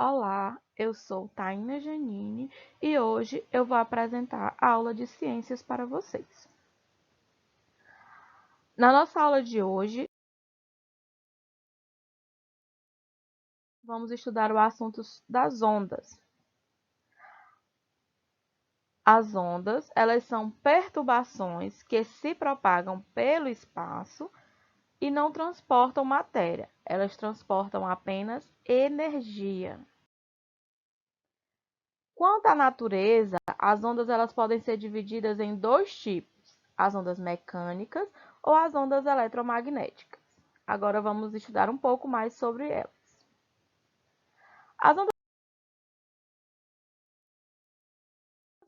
Olá, eu sou Taina Janine e hoje eu vou apresentar a aula de ciências para vocês. Na nossa aula de hoje, vamos estudar o assunto das ondas. As ondas, elas são perturbações que se propagam pelo espaço e não transportam matéria, elas transportam apenas energia. Quanto à natureza, as ondas elas podem ser divididas em dois tipos, as ondas mecânicas ou as ondas eletromagnéticas. Agora vamos estudar um pouco mais sobre elas. As ondas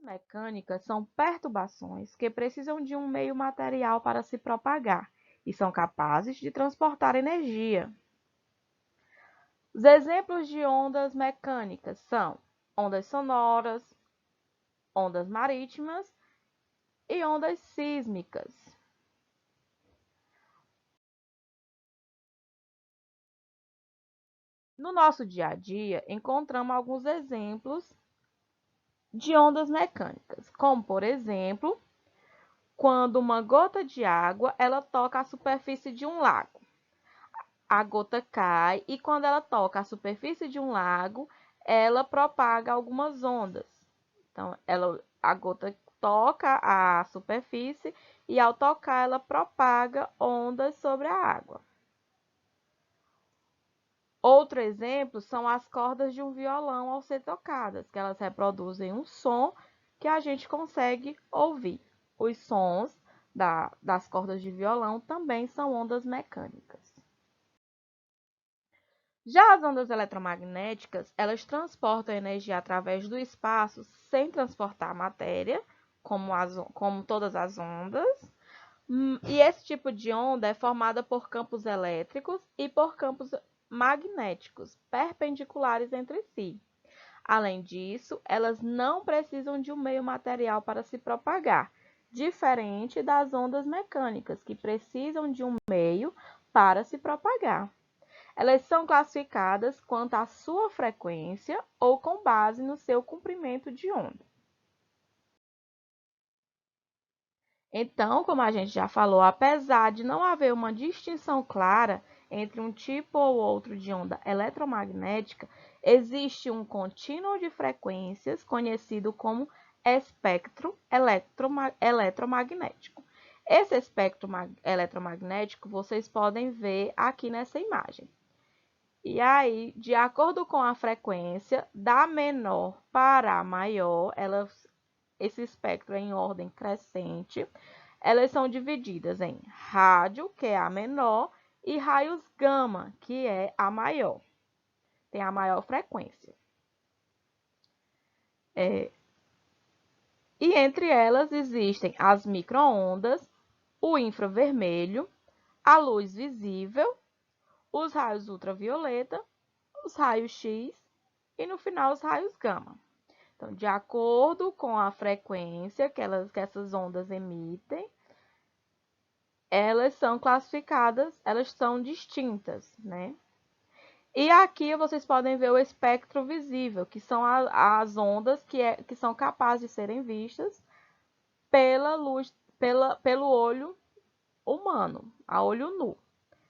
mecânicas são perturbações que precisam de um meio material para se propagar e são capazes de transportar energia. Os exemplos de ondas mecânicas são ondas sonoras, ondas marítimas e ondas sísmicas. No nosso dia a dia, encontramos alguns exemplos de ondas mecânicas, como, por exemplo, quando uma gota de água ela toca a superfície de um lago. A gota cai e quando ela toca a superfície de um lago, ela propaga algumas ondas. Então, a gota toca a superfície e ao tocar ela propaga ondas sobre a água. Outro exemplo são as cordas de um violão ao ser tocadas, que elas reproduzem um som que a gente consegue ouvir. Os sons das cordas de violão também são ondas mecânicas. Já as ondas eletromagnéticas, elas transportam energia através do espaço sem transportar matéria, como todas as ondas. E esse tipo de onda é formada por campos elétricos e por campos magnéticos perpendiculares entre si. Além disso, elas não precisam de um meio material para se propagar, diferente das ondas mecânicas, que precisam de um meio para se propagar. Elas são classificadas quanto à sua frequência ou com base no seu comprimento de onda. Então, como a gente já falou, apesar de não haver uma distinção clara entre um tipo ou outro de onda eletromagnética, existe um contínuo de frequências conhecido como espectro eletromagnético. Esse espectro eletromagnético vocês podem ver aqui nessa imagem. E aí, de acordo com a frequência, da menor para a maior, esse espectro é em ordem crescente, elas são divididas em rádio, que é a menor, e raios gama, que é a maior. Tem a maior frequência. E entre elas existem as micro-ondas, o infravermelho, a luz visível, os raios ultravioleta, os raios X e, no final, os raios gama. Então, de acordo com a frequência que essas ondas emitem, elas são classificadas, elas são distintas, né? E aqui vocês podem ver o espectro visível, que são as ondas que são capazes de serem vistas pela luz, pelo olho humano, a olho nu.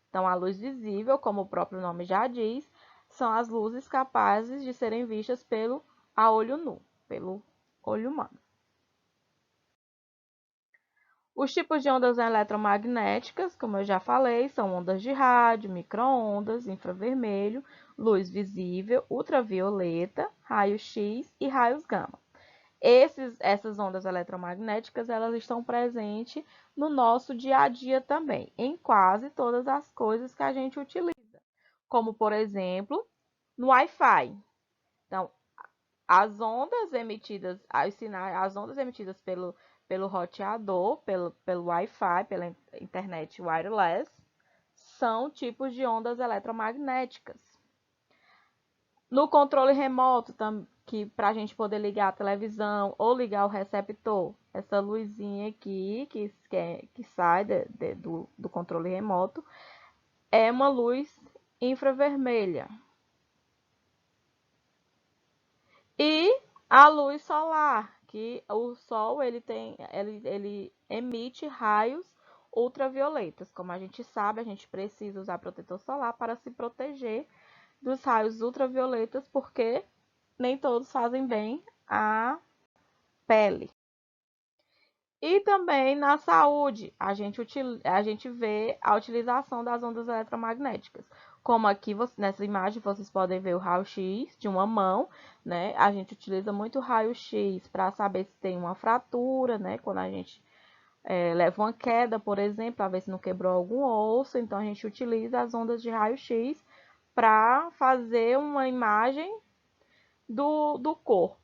Então, a luz visível, como o próprio nome já diz, são as luzes capazes de serem vistas a olho nu, pelo olho humano. Os tipos de ondas eletromagnéticas, como eu já falei, são ondas de rádio, micro-ondas, infravermelho, luz visível, ultravioleta, raio-x e raios gama. Essas ondas eletromagnéticas, elas estão presentes no nosso dia a dia também, em quase todas as coisas que a gente utiliza, como, por exemplo, no Wi-Fi. Então, as ondas emitidas, as ondas emitidas pelo roteador, pelo Wi-Fi, pela internet wireless, são tipos de ondas eletromagnéticas. No controle remoto, que para a gente poder ligar a televisão ou ligar o receptor, essa luzinha aqui que sai do controle remoto, é uma luz infravermelha. E a luz solar, que o sol ele emite raios ultravioletas. Como a gente sabe, a gente precisa usar protetor solar para se proteger dos raios ultravioletas, porque nem todos fazem bem à pele. E também na saúde, a gente vê a utilização das ondas eletromagnéticas. Como aqui nessa imagem vocês podem ver o raio-x de uma mão, né? A gente utiliza muito o raio-x para saber se tem uma fratura, né? Quando a gente leva uma queda, por exemplo, para ver se não quebrou algum osso. Então a gente utiliza as ondas de raio-x para fazer uma imagem do corpo.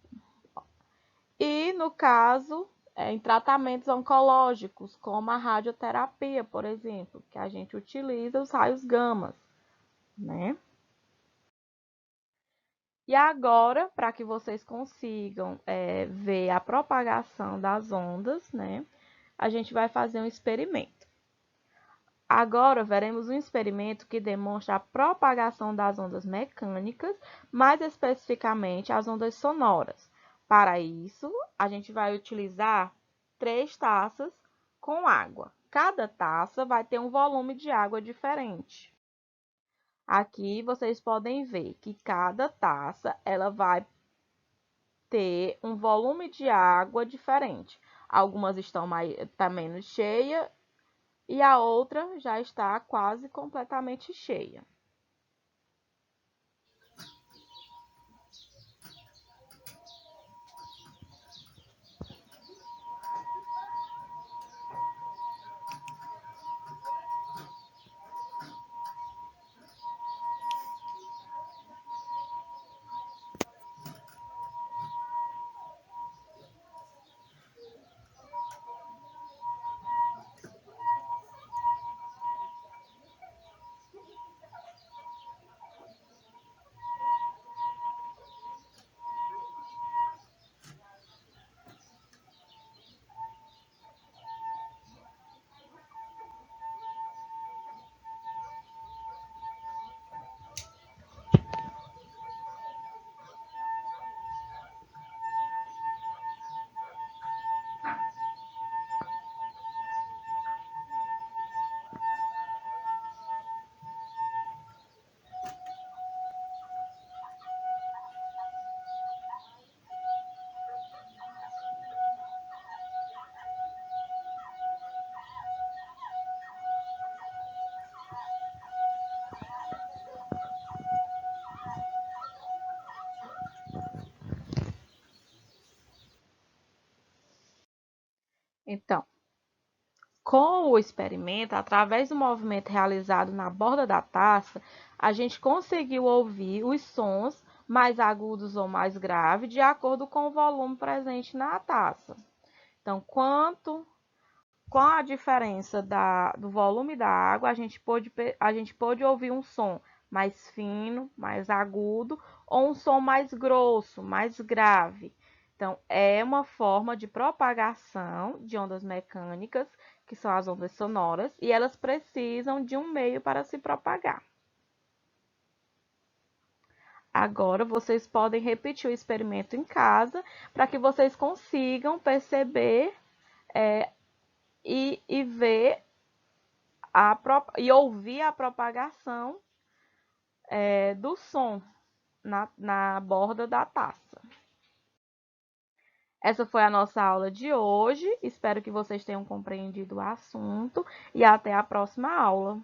E no caso, em tratamentos oncológicos, como a radioterapia, por exemplo, que a gente utiliza os raios gamas, né? E agora, para que vocês consigam ver a propagação das ondas, né? A gente vai fazer um experimento. Agora veremos um experimento que demonstra a propagação das ondas mecânicas, mais especificamente as ondas sonoras. Para isso, a gente vai utilizar 3 taças com água. Cada taça vai ter um volume de água diferente. Aqui vocês podem ver que cada taça ela vai ter um volume de água diferente. Algumas estão menos cheias e a outra já está quase completamente cheia. Então, com o experimento, através do movimento realizado na borda da taça, a gente conseguiu ouvir os sons mais agudos ou mais graves de acordo com o volume presente na taça. Então, com a diferença do volume da água, a gente pôde ouvir um som mais fino, mais agudo, ou um som mais grosso, mais grave. Então, é uma forma de propagação de ondas mecânicas, que são as ondas sonoras, e elas precisam de um meio para se propagar. Agora, vocês podem repetir o experimento em casa, para que vocês consigam perceber e ver e ouvir a propagação do som na borda da taça. Essa foi a nossa aula de hoje. Espero que vocês tenham compreendido o assunto e até a próxima aula.